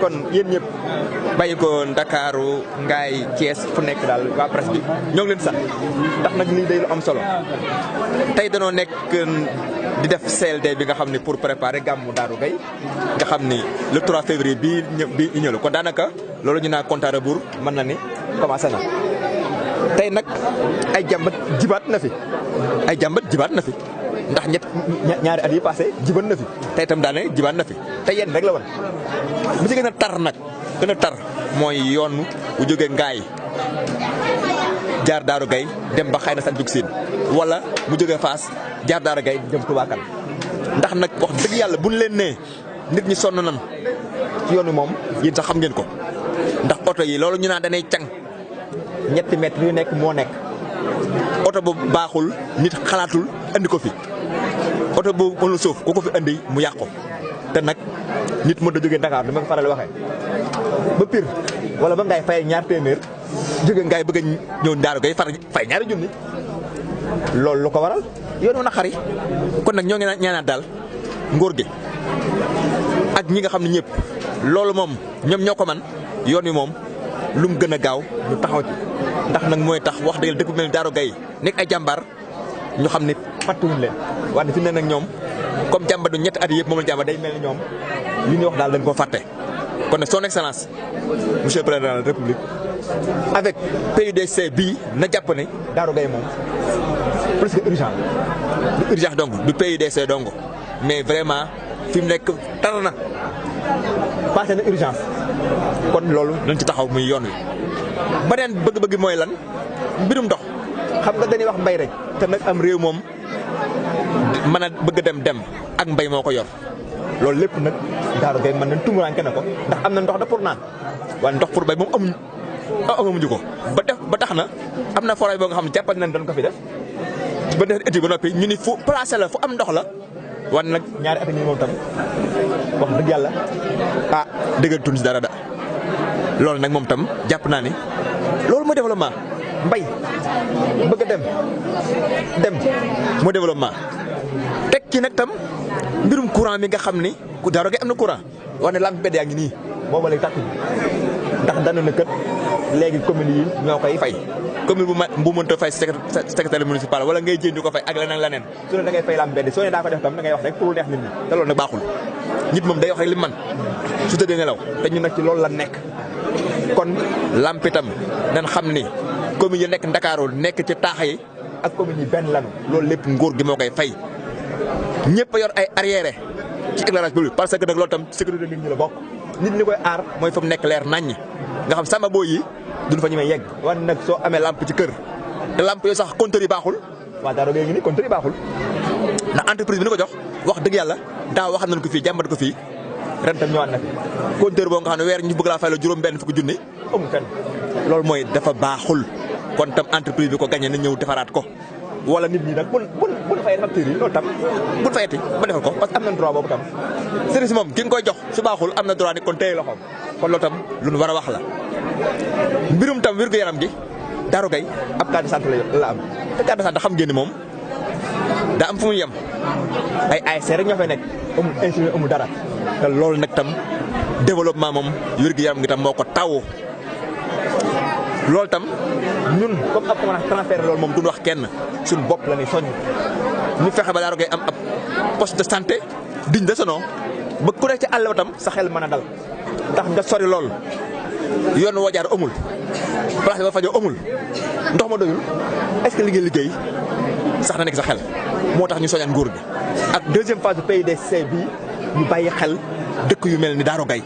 kon yéen ñëpp bàyyi ko Ndakaaru Ngaay Thiès fu nekk daal waa presse bi ñoo ngi leen sant ndax nag lii day lu am solo tey danoo nekk di def CLD bi nga xam ne pour préparer gàmmu Darou Gaye nga xam ni le 3 février bii ñëw la kon daanaka loolu ñu naa compte à rebours mën na ni commencé na tey nag ay jàmbat jibaat na fi ndax ñaari at yi passé jiban na fi tey itam daane jibaat na fi tey yéen rek la woon bu ci gën a tar nag mooy yoon bu jógee Ngaay jaar Darou Gaye dem ba xëy na sax jug siin wala mu jógee Fass jaar Darou Gaye dem Touba Kane ndax nag wax dëgg yàlla buñ leen nee nit ñi sonn nan ci yoon wi moom yéen sax xam ngeen ko ndax oto yi loolu ñu naan danay càng ñetti mètres yu nekk moo nekk oto bu baaxul nit xalaatul andi ko fi oto bu mënul suuf ku ko fi andi mu yàqu te nag nit mën da jógee Dakar dama ko faral waxee ba Pire wala ba ngay fay ñaar téeméer jóge ngay bëgg a ñëw Darou Gaye fay ñaari junni loolu lu ko waral yoon wu naqari kon nag ñoo ngi ñaanaat daal nguur gi ak ñi nga xam ne ñëpp loolu moom ñoom ñoo ko man yoon wi moom lu mu gën a gaaw ñu taxaw ci ndax nag mooy tax wax dëgg dëkk bu mel ni Darou Gaye nekk ay jàmbaar ñu xam ne fàttuwuñ leen wante fi ne nag ñoom comme jàmbar du ñetti at yëpp moom la jàmbar day mel ni ñoom li ñuy wax daal dañ koo fàtte kon nag son excellence monsieur le président de la république avec PUDC bii na jàpp ne Darou Gaye moom presque urgent du urgence donc du PUDC donc mais vraiment fi mu nekk tar na passé na urgence kon loolu dañ ci taxaw muy yoon wi beneen bëgg-bëgg mooy lan mbirum ndox xam nga dañuy wax mbay rek te nag am réew moom mën a bëgg dem ak mbay moo ko yor loolu lépp nag Darou Gaye mën nañ tumuraanke na ko ndax am na ndox da pour naan waaye ndox pour bay moom amuñu ko ba tax na am na forage boo nga xam ne jàppal nañ doon ko fi def ba def étude ba noppi ñu ni fu placé la fu am ndox la wan nag ñaari at ñi moom tam wax dëgg yàlla dëggal tun si dara da loolu nag moom tam jàpp naa ni loolu mooy développement mbay bëgg a dem mooy développement teg ci nag tam mbirum courant mi nga xam ni Darou Gaye am na courant wax ne lamp mbedd yaa ngi nii booba léegi tàkk ndax dana na kët léegi commune yi ñoo koy fay commune bu mënta fay secrétaire municipal wala ngay jënd ko fay ak leneen su ne da ngay fay lamp mbedd soo ne daa ko def tam da ngay wax rek pour neex nit ñi te loolu nag baaxul nit moom day wax rek li man su tëddee nelaw te ñu nag ci loolu la nekk kon lamp itam nan xam ni commune yi nekk Ndakaaru nekk ci taax yi ak commune yi benn lanu loolu lépp nguur gi moo koy fay ñëpp a yor ay arrière ci éclairage public parce que nag loolu tam sécurité nit ñi la bokk nit ñi koy aar mooy fa mu nekk leer naññ nga xam sama boo yi duñ fa ñemee yegg wan nag soo amee lampe ci kër te lampe yooyu sax compteur yi baaxul waa Darou Gaye ngi ni compteur yi baaxul ndax entreprise bi ni ko jox wax dëgg yàlla daaw wax nañ ko fii jàmbat ko fii ren tam ñëwaat na fi compteur boo nga xam ne weer ñu bëgg laa fay la juróom-benn fukki junni amul fenn loolu mooy dafa baaxul kon tam entreprise bi ko gagné na ñëw defaraat ko wala nit ñi nag bu fayee facture yi loolu tam bu fayati ba defal ko parce que am na droit boobu tam service moom ki nga koy jox su baaxul am na droit ni kon téye loxoom kon loolu tam lu nu war a wax la mbirum tam wér-gu-yaram gi Darou Gaye ab carte de santé la am te carte de santé xam ngeen ni moom daa am fu muy yem ay ASC rek ñoo fay nekk amul infirmier amul dara te loolu nag tam développement moom wér-gu-yaram gi tam moo ko tawoo loolu tam ñun comme ab commune transfert loolu moom duñ wax kenn suñu bopp la ni soññ ñu fexe ba Darou Gaye am ab poste de santé digne de ce nom ba ku nekk ci àll ba tam sa xel mën a dal ndax nga sori lool yoon woo jaar amul place ba fajoo amul ndox ma doyul est-ce que li ngeen liggéey sax na nekk sa xel moo tax ñu soñaan nguur gi ak deuxième phase du PUDC bi ñu bàyyi xel dëkk yu mel ni Darou Gaye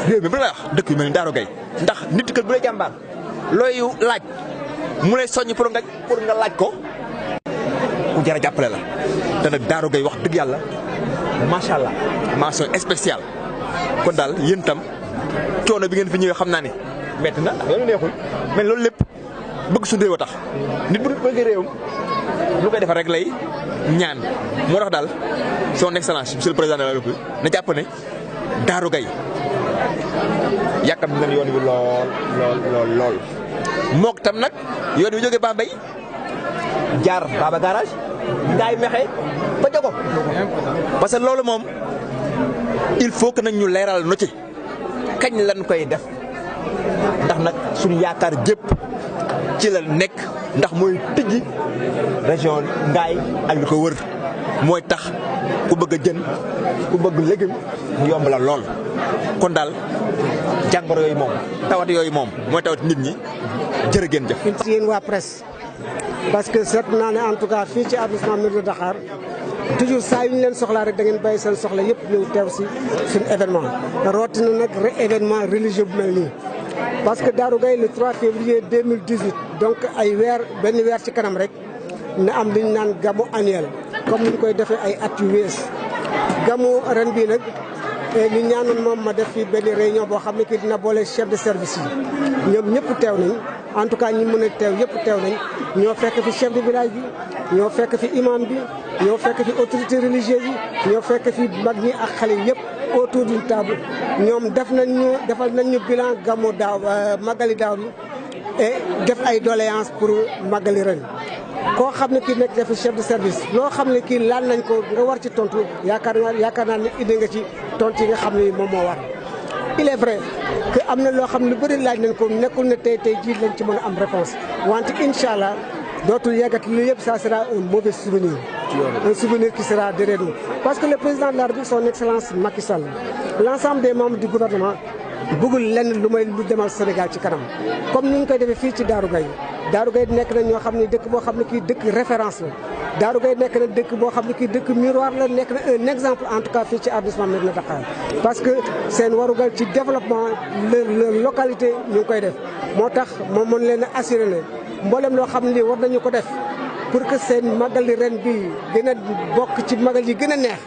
réew mi bu la wax dëkk yu mel ni Darou Gaye ndax nit kër bu lay jàmbaar looy laaj mu lay soññ pour nga laaj ko ku jar a jàppale la te nag Darou Gaye wax dëgg yàlla macha allah mention spéciale kon daal yéen tam coono bi ngeen fi ñëwee xam naa ne metti na ndax yoonu neexul mais loolu lépp bëgg suñu réew a tax nit bu bëgg réewam lu koy defar rek lay ñaan moo tax daal son excellence monsieur le président de la République na jàpp ne Darou Gaye yàkkam nañ yoon wi lool mook tam nag yoon wi jógee Bambey jaar Baba garage ngaay mexe ba jogo parce que loolu moom il faut que nag ñu leeral no ci kañ lañ koy def ndax nag suñu yaakaar jépp ci la nekk ndax mooy tijji région Ngaye ak li ko wër mooy tax ku bëgg a jën ku bëgg légume mu yomb la lool kon daal jàngoro yooyu moom tawat yooyu moom mooy tawat nit ñi jërë ngeen jëf. ci yéen waa presse parce que seet naa ne en tout cas fii ci arrondissement Mérina Dakhar toujours saa yu ñu leen soxlaa rek da ngeen bàyyi seen soxla yëpp ñëw teew si suñu événement rawatina nag événement religieux bu mel nii. parce que Darou Gaye le 3 février 2018 donc ay benn weer ci kanam rek na am li ñu naan gamu annuel comme ni ñu koy defee ay at yu wees gamu ren bii nag ñu ñaanoon moom ma def fi benn réunion boo xam ne kii dina boole chef de service yi ñoom ñëpp teew nañ en tout cas ñi mën a teew yëpp teew nañ ñoo fekk fi chef de village bi ñoo fekk fi imam bi ñoo fekk fi autorité religieuse yi ñoo fekk fi mag ñi ak xale yëpp autour d'une table ñoom defal nañ ñu bilan gamu daaw magali daaw bi et def ay doléances pour magali ren koo xam ne kii nekk def chef de service loo xam ne kii laal nañ ko nga war ci tontu yaakaar naa ne indi nga ci tontu yi nga xam ne moom moo war. il est vrai que am na loo xam ne lu bëri laaj nañ ko nekkul ne tey jii lañ ci mën a am réponse wante incha allah dootul yàggati lu yëpp ça sera un mauvais souvenir. Un souvenir qui sera derrière nous. Parce que le président de la République, son excellence Macky Sall, l'ensemble des membres du gouvernement bëggul lenn lu may lu demal Sénégal ci kanam comme ni ñu koy defee fii ci Darou Gaye. Darou Gaye nekk na ñoo xam ne dëkk boo xam ne kii dëkk référence la Darou Gaye nekk na dëkk boo xam ne kii dëkk miroir la nekk na un exemple en tout cas fii ci arrondissement Mérina Dakhar parce que seen warugal ci développement la localité ñu ngi koy def moo tax moom mën leen a assuré ne mboolem loo xam ne lii war nañu ko def pour que seen magal yi ren bi gën a bokk ci magal yi gën a neex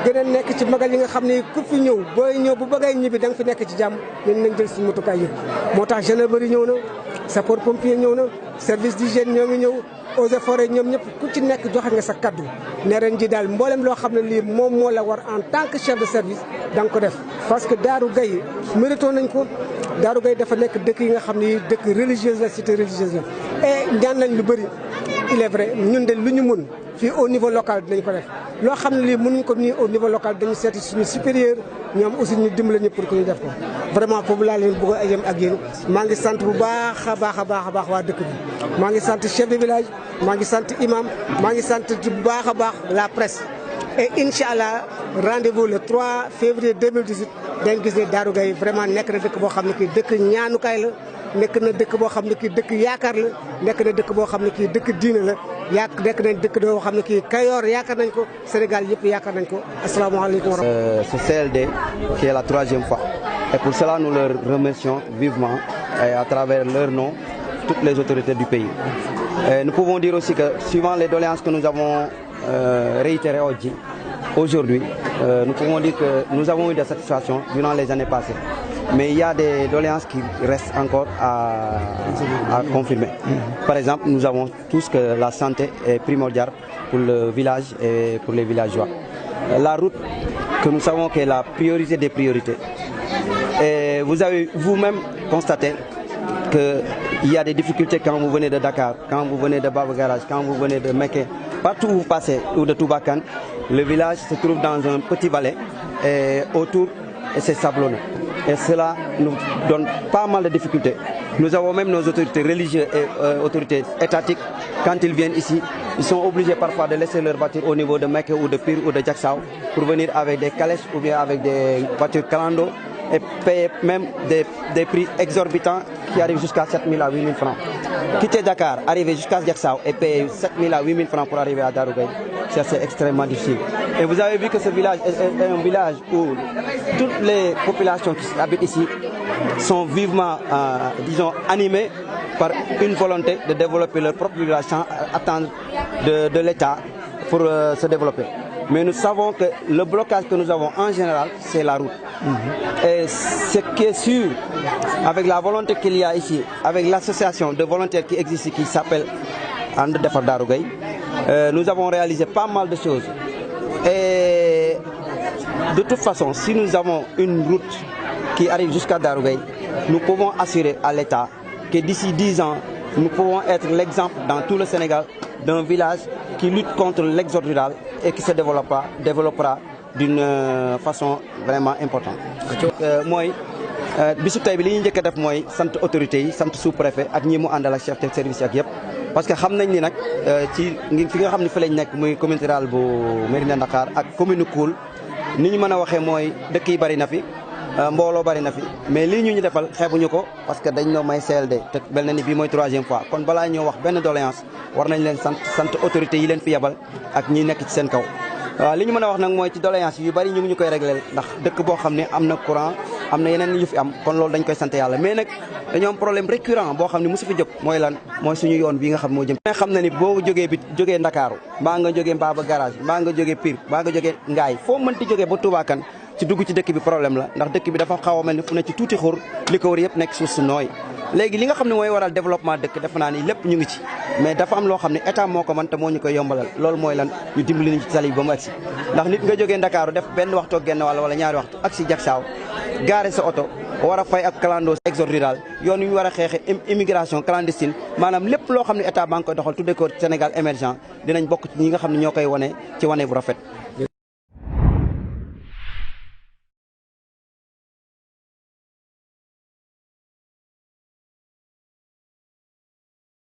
gën a nekk ci magal yi nga xam ne ku fi ñëw booy ñëw bu bëggee ñibbi da nga fi nekk ci jàmm ñun nañ jël suñu motukaay yëpp moo tax gendarmerie ñëw na sapeur pompier ñëw na service d'hygiène ñoo ngi ñëw eaux et forêts ñoom ñëpp ku ci nekk joxe nga sa kaddu ne ren ji daal mboolem loo xam ne lii moom moo la war en tant que chef de service da nga ko def parce que Darou Gaye mérito nañ ko Darou Gaye dafa nekk dëkk yi nga xam ne dëkk religieuse la cité religieuse la et ñaan nañ lu bëri il est vrai ñun de lu ñu mun fii au niveau local dinañ ko def loo xam ne lii mënuñ ko nii au niveau local dañu seeti suñu supérieur ñoom aussi ñu dimbale ñu pour que ñu def ko vraiment foofu laa leen bëgg a yem ak yéen maa ngi sant bu baax a baax waa dëkk bi maa ngi sant chef de village maa ngi sant imam maa ngi sant bu baax a baax la presse et incha allah rendez-vous le 3 février 2018 dañ gis ne Darou Gaye vraiment nekk na dëkk boo xam ne kii dëkk ñaanukaay la nekk na dëkk boo xam ne kii dëkk yaakaar la nekk na dëkk boo xam ne kii dëkk diine la nekk nañ dëkk boo xam ne kii Kayoor yaakaar nañ ko Sénégal yëpp yaakaar nañ ko asalaamaaleykum. Ce CLD qui est la 3e fois et pour cela nous leur remercions vivement et à travers leur nom toutes les autorités du pays. Et nous pouvons dire aussi que suivant les doléances que nous avons réitérées aujourd'hui, nous pouvons dire que nous avons eu des satisfactions durant les années passées. Mais il y a des doléances qui restent encore à confirmer. Par exemple, nous avons tous que la santé est primordiale pour le village et pour les villageois. La route que nous savons qu'est la priorité des priorités. Et vous avez vous-même constaté qu'il y a des difficultés quand vous venez de Dakar, quand vous venez de Baba Garage, quand vous venez de Meké. Partout où vous passez, ou de Toubakan, le village se trouve dans un petit vallée et autour, c'est sablonneux. Et cela nous donne pas mal de difficultés. Nous avons même nos autorités religieuses et autorités étatiques, quand ils viennent ici, ils sont obligés parfois de laisser leur voiture au niveau de Meké ou de Pire ou de Diaksao pour venir avec des calèches ou bien avec des voitures calando et payer même des prix exorbitants qui arrivent jusqu'à 7 000 à 8 000 francs. Quitter Dakar, arriver jusqu'à Diaksao et payer 7 000 à 8 000 francs pour arriver à Darou Gaye, c'est extrêmement difficile. Et vous avez vu que ce village est un village où toutes les populations qui habitent ici sont vivement, disons, animées par une volonté de développer leur propre village sans attendre de l'État pour se développer. Mais nous savons que le blocage que nous avons en général, c'est la route. Et ce qui est sûr, avec la volonté qu'il y a ici, avec l'association de volontaires qui existe ici, qui s'appelle And Defar Darou Gaye, nous avons réalisé pas mal de choses. Et de toute façon, si nous avons une route qui arrive jusqu'à Darou Gaye, nous pouvons assurer à l'État que d'ici 10 ans, nous pouvons être l'exemple dans tout le Sénégal d'un village qui lutte contre l'exode rural et qui se développera d'une façon vraiment importante. Moi, bisu tey bi li ñu njëkk a def mooy sant autorités yi sant sous-préfet ak ñi mu àndal ak chef de service ak yëpp parce que xam nañ ni nag ci fi nga xam ne fi lañ nekk muy commune rurale bu Mérina Dakhar ak commune Koul ni ñu mën a waxee mooy dëkk yi bari na fi mbooloo bari na fi mais lii ñu defal xeebuñu ko parce que dañ noo may CLD te mel na ni bii mooy 3e fois kon balaa ñoo wax benn doléance war nañ leen sant autorités yi leen fi yebal ak ñi nekk ci seen kaw. waaw li ñu mën a wax nag mooy ci doléance yu bari ñu ngi ñu koy réglé ndax dëkk boo xam ne am na courant am na yeneen yu fi am kon loolu dañ koy sant yàlla mais nag dañoo am problème récurrent boo xam ne mosu fi jóg mooy lan mooy suñu yoon bii nga xam moo jëm. xam na ni boo jógee Ndakaaru mbaa nga jógee Mbaba garage mbaa nga jógee Pire mbaa nga jógee Ngaay foo mënti jógee ba Touba Kane ci dugg ci dëkk bi problème la ndax dëkk bi dafa xaw a mel ni fu ne ci tuuti xur li ko wër yëpp nekk suuf su nooy léegi li nga xam ne mooy waral développement dëkk defe naa ni lépp ñu ngi ci mais dafa am loo xam ne état moo ko mën te moo ñu koy yombalal loolu mooy lan ñu dimbali ñu ci tali bi ba mu agsi ndax nit nga jógee Ndakaaru def benn waxtu ak genn wala ñaari waxtu agsi Jaksaaw gaare sa oto war a fay ak clando exode rural yoon wi ñu war a xeexe immigration clandestine maanaam lépp loo xam ne état baa ngi koy doxal tuddee ko Sénégal émergent dinañ bokk ci ñi nga xam ne ñoo koy wane ci wane bu rafet